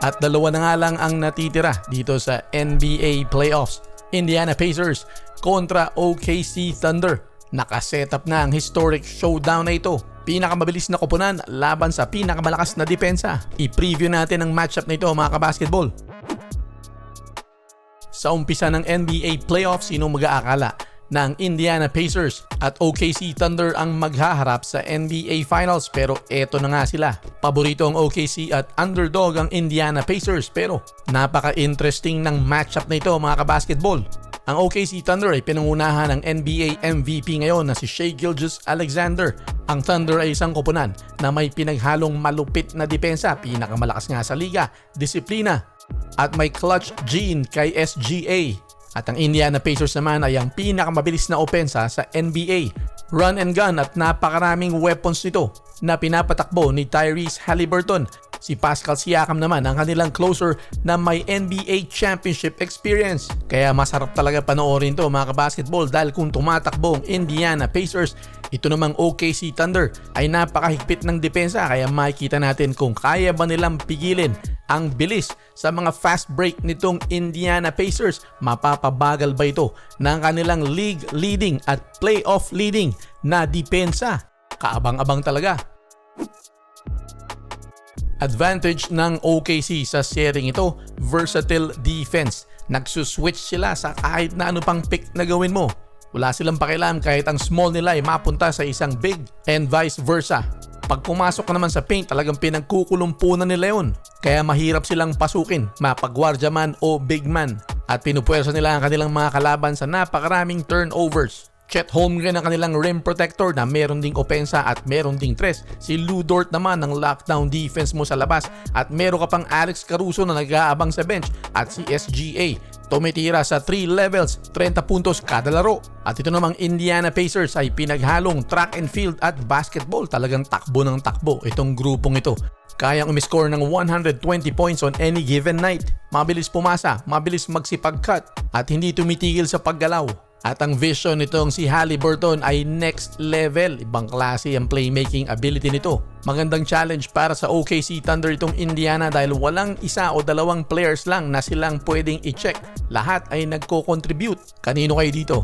At dalawa na nga lang ang natitira dito sa NBA Playoffs. Indiana Pacers kontra OKC Thunder. Nakasetup na ang historic showdown na ito. Pinakamabilis na koponan laban sa pinakamalakas na depensa. I-preview natin ang matchup na ito mga kabasketball. Sa umpisa ng NBA Playoffs, sino mag-aakala na ang Indiana Pacers at OKC Thunder ang maghaharap sa NBA Finals, pero eto na nga sila. Paborito ang OKC at underdog ang Indiana Pacers, pero napaka-interesting ng matchup na ito mga kabasketball. Ang OKC Thunder ay pinangunahan ng NBA MVP ngayon na si Shai Gilgeous-Alexander. Ang Thunder ay isang koponan na may pinaghalong malupit na depensa, pinakamalakas nga sa liga, disiplina, at may clutch gene kay SGA. At ang Indiana Pacers naman ay ang pinakamabilis na opensa sa NBA. Run and gun at napakaraming weapons nito na pinapatakbo ni Tyrese Haliburton. Si Pascal Siakam naman ang kanilang closer na may NBA championship experience. Kaya masarap talaga panoorin to mga kabasketball dahil kung tumatakbo ang Indiana Pacers, ito namang OKC Thunder ay napakahigpit ng depensa, kaya makikita natin kung kaya ba nilang pigilin ang bilis sa mga fast break nitong Indiana Pacers. Mapapabagal ba ito ng kanilang league leading at playoff leading na depensa? Kaabang-abang talaga. Advantage ng OKC sa sharing ito, versatile defense. Nagsuswitch sila sa kahit na ano pang pick na gawin mo. Wala silang pakialam kahit ang small nila ay mapunta sa isang big and vice versa. Pag pumasok ka naman sa paint, talagang pinagkukulumpunan nila yun. Kaya mahirap silang pasukin, mapagwardya man o big man. At pinupuwersa nila ang kanilang mga kalaban sa napakaraming turnovers. Chet Holmgren ang kanilang rim protector na meron ding opensa at meron ding tres. Si Lu Dort naman ang lockdown defense mo sa labas. At meron ka pang Alex Caruso na nag-aabang sa bench. At si SGA tumitira sa 3 levels, 30 puntos kada laro. At ito namang Indiana Pacers ay pinaghalong track and field at basketball. Talagang takbo ng takbo itong grupong ito. Kayang umiscore ng 120 points on any given night. Mabilis pumasa, mabilis magsipag-cut at hindi tumitigil sa paggalaw. At ang vision nitong si Haliburton ay next level. Ibang klase ang playmaking ability nito. Magandang challenge para sa OKC Thunder itong Indiana dahil walang isa o dalawang players lang na silang pwedeng i-check. Lahat ay nagko-contribute. Kanino kayo dito?